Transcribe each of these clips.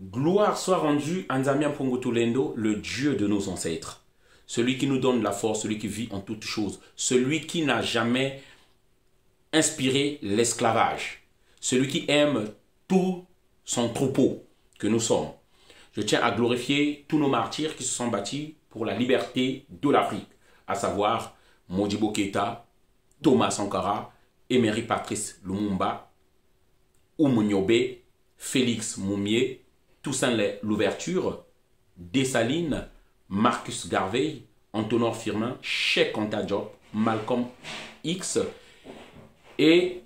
Gloire soit rendue à Nzamia Mpongotolendo, le Dieu de nos ancêtres. Celui qui nous donne la force, celui qui vit en toutes choses. Celui qui n'a jamais inspiré l'esclavage. Celui qui aime tout son troupeau que nous sommes. Je tiens à glorifier tous nos martyrs qui se sont battus pour la liberté de l'Afrique, à savoir Modibo Keïta, Thomas Sankara, Emery Patrice Lumumba, Oumou Nyobe, Félix Moumié, Toussaint Louverture, Dessalines, Marcus Garvey, Antonor Firmin, Cheikh Anta Diop, Malcolm X et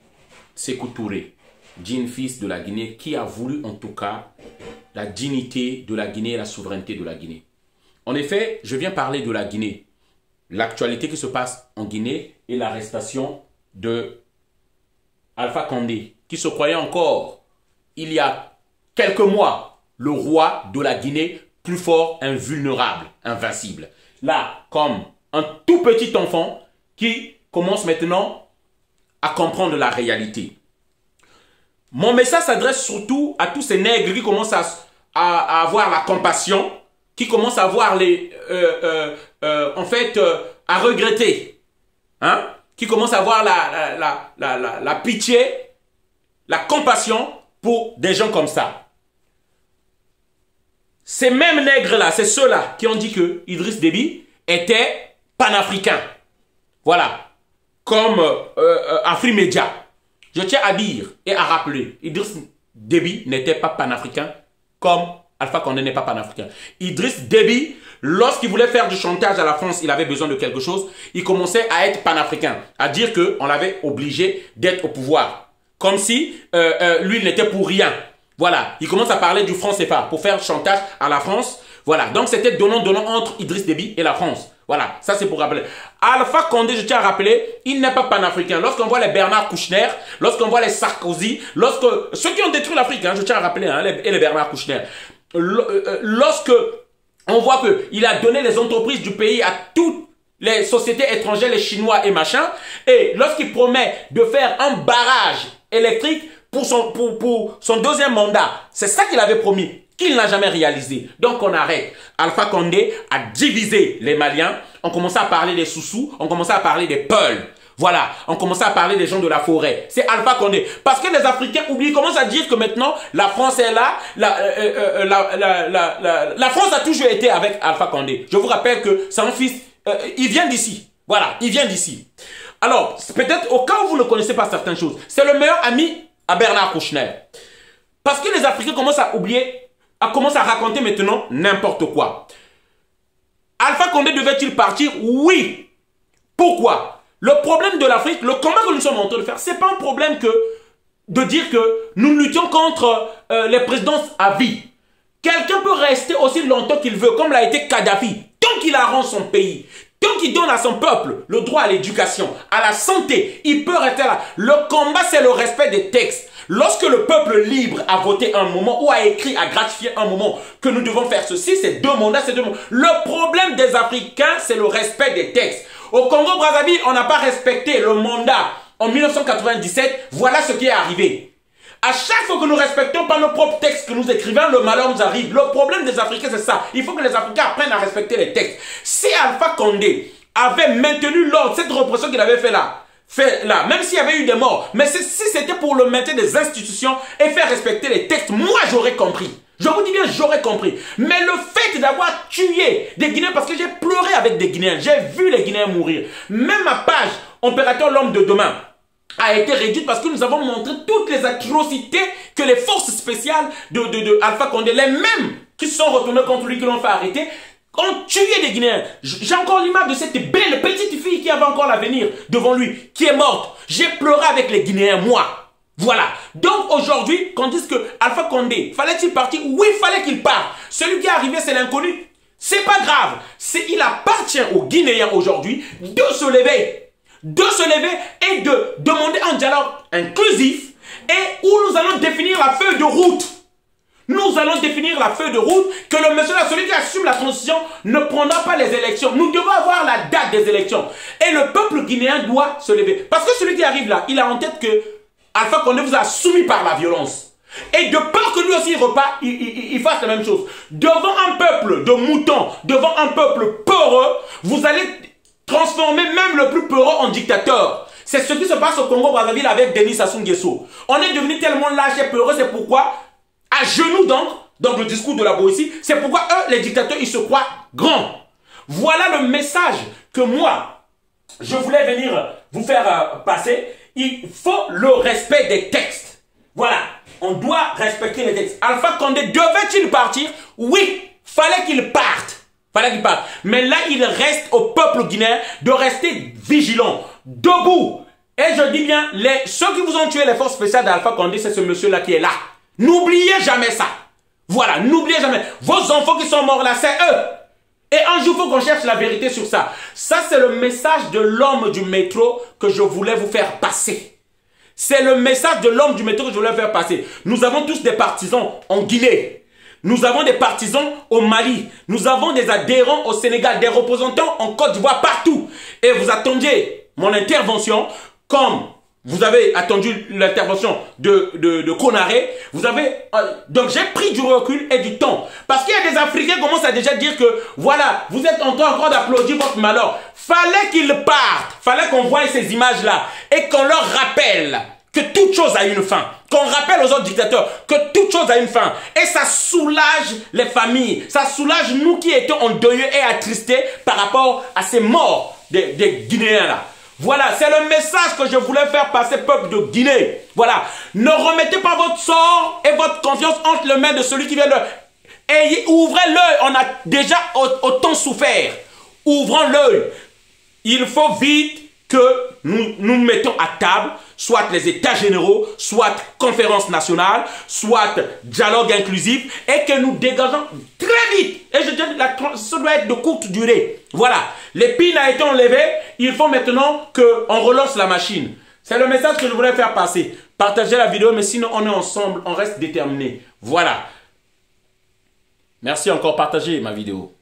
Sékou Touré, digne fils de la Guinée, qui a voulu en tout cas la dignité de la Guinée et la souveraineté de la Guinée. En effet, je viens parler de la Guinée, l'actualité qui se passe en Guinée et l'arrestation de Alpha Condé, qui se croyait encore, il y a quelques mois, le roi de la Guinée, plus fort, invulnérable, invincible. Là, comme un tout petit enfant qui commence maintenant à comprendre la réalité. Mon message s'adresse surtout à tous ces nègres qui commencent à avoir la compassion, qui commencent à avoir à regretter, hein? Qui commencent à avoir la pitié, la compassion pour des gens comme ça. Ces mêmes nègres-là, c'est ceux-là qui ont dit que Idriss Déby était panafricain. Voilà. Comme Afrimédia. Je tiens à dire et à rappeler, Idriss Déby n'était pas panafricain comme Alpha Condé n'est pas panafricain. Idriss Déby, lorsqu'il voulait faire du chantage à la France, il avait besoin de quelque chose, il commençait à être panafricain, à dire qu'on l'avait obligé d'être au pouvoir. Comme si lui, il n'était pour rien. Voilà, il commence à parler du franc CFA pour faire chantage à la France. Voilà, donc c'était donnant-donnant entre Idriss Déby et la France. Voilà, ça c'est pour rappeler. Alpha Condé, je tiens à rappeler, il n'est pas panafricain. Lorsqu'on voit les Bernard Kouchner, lorsqu'on voit les Sarkozy, ceux qui ont détruit l'Afrique, hein, je tiens à rappeler, hein, et les Bernard Kouchner, lorsque on voit qu'il a donné les entreprises du pays à toutes les sociétés étrangères, les Chinois et machin, et lorsqu'il promet de faire un barrage électrique pour son deuxième mandat, c'est ça qu'il avait promis, qu'il n'a jamais réalisé. Donc on arrête. Alpha Condé a divisé les Maliens. On commençait à parler des Soussous, on commençait à parler des Peuls. Voilà, on commençait à parler des gens de la forêt. C'est Alpha Condé. Parce que les Africains oublient, commencent à dire que maintenant, la France est là. La France a toujours été avec Alpha Condé. Je vous rappelle que son fils, il vient d'ici. Voilà, il vient d'ici. Alors, peut-être au cas où vous ne connaissez pas certaines choses, c'est le meilleur ami à Bernard Kouchner. Parce que les Africains commencent à oublier, commencent à raconter maintenant n'importe quoi. Alpha Condé devait-il partir? Oui. Pourquoi? Le problème de l'Afrique, le combat que nous sommes en train de faire, c'est pas un problème de dire que nous luttions contre les présidences à vie. Quelqu'un peut rester aussi longtemps qu'il veut, comme l'a été Kadhafi, tant qu'il arrange son pays. Tant qu'il donne à son peuple le droit à l'éducation, à la santé, il peut rester là. Le combat, c'est le respect des textes. Lorsque le peuple libre a voté un moment ou a écrit, a gratifié un moment que nous devons faire ceci, c'est deux mandats, c'est deux mandats. Le problème des Africains, c'est le respect des textes. Au Congo-Brazzaville, on n'a pas respecté le mandat en 1997. Voilà ce qui est arrivé. À chaque fois que nous respectons pas nos propres textes que nous écrivons, le malheur nous arrive. Le problème des Africains, c'est ça. Il faut que les Africains apprennent à respecter les textes. Si Alpha Condé avait maintenu l'ordre, cette répression qu'il avait fait là, même s'il y avait eu des morts, mais si c'était pour le maintien des institutions et faire respecter les textes, moi j'aurais compris. Je vous dis bien, j'aurais compris. Mais le fait d'avoir tué des Guinéens, parce que j'ai pleuré avec des Guinéens, j'ai vu les Guinéens mourir. Même ma page, Opérateur L'Homme de Demain, a été réduite parce que nous avons montré toutes les atrocités que les forces spéciales de Alpha Condé, les mêmes qui se sont retournés contre lui, qui l'ont fait arrêter, ont tué des Guinéens. J'ai encore l'image de cette belle petite fille qui avait encore l'avenir devant lui, qui est morte. J'ai pleuré avec les Guinéens, moi. Voilà. Donc aujourd'hui, qu'on dise que Alpha Condé, fallait-il partir? Oui, il fallait qu'il parte. Celui qui est arrivé, c'est l'inconnu. C'est pas grave. Il appartient aux Guinéens aujourd'hui de se lever. Et de demander un dialogue inclusif et où nous allons définir la feuille de route. Nous allons définir la feuille de route que le monsieur là, celui qui assume la transition, ne prendra pas les élections. Nous devons avoir la date des élections. Et le peuple guinéen doit se lever. Parce que celui qui arrive là, il a en tête que Alpha Condé vous a soumis par la violence. Et de peur que lui aussi il fasse la même chose. Devant un peuple de moutons, devant un peuple peureux, vous allez transformer même le plus peureux en dictateur. C'est ce qui se passe au Congo-Brazzaville avec Denis Sassou Nguesso. On est devenu tellement lâche et peureux, c'est pourquoi, à genoux donc le discours de la Boétie, c'est pourquoi eux, les dictateurs, ils se croient grands. Voilà le message que moi, je voulais venir vous faire passer. Il faut le respect des textes. Voilà, on doit respecter les textes. Alpha Condé devait-il partir? Oui, fallait qu'il parte. Mais là, il reste au peuple guinéen de rester vigilant, debout. Et je dis bien, ceux qui vous ont tué les forces spéciales d'Alpha Condé, c'est ce monsieur-là qui est là. N'oubliez jamais ça. Voilà, n'oubliez jamais. Vos enfants qui sont morts là, c'est eux. Et un jour, il faut qu'on cherche la vérité sur ça. Ça, c'est le message de l'homme du métro que je voulais vous faire passer. C'est le message de l'homme du métro que je voulais vous faire passer. Nous avons tous des partisans en Guinée. Nous avons des partisans au Mali. Nous avons des adhérents au Sénégal, des représentants en Côte d'Ivoire, partout. Et vous attendiez mon intervention comme vous avez attendu l'intervention de Konaré. Donc j'ai pris du recul et du temps. Parce qu'il y a des Africains qui commencent à déjà dire que voilà, vous êtes en train encore d'applaudir votre malheur. Fallait qu'ils partent. Fallait qu'on voie ces images-là. Et qu'on leur rappelle que toute chose a une fin. Qu'on rappelle aux autres dictateurs que toute chose a une fin. Et ça soulage les familles. Ça soulage nous qui étions endeuillés et attristés par rapport à ces morts des Guinéens là. Voilà, c'est le message que je voulais faire passer, peuple de Guinée. Voilà, ne remettez pas votre sort et votre confiance entre les mains de celui qui vient de... Et ouvrez l'œil, on a déjà autant souffert. Ouvrons l'œil. Il faut vite que nous mettons à table, soit les états généraux, soit conférence nationale, soit dialogue inclusif, et que nous dégageons très vite. Et je dis, ça doit être de courte durée. Voilà, l'épine a été enlevée, il faut maintenant qu'on relance la machine. C'est le message que je voulais faire passer. Partagez la vidéo, mais sinon on est ensemble, on reste déterminés. Voilà. Merci encore, partagez ma vidéo.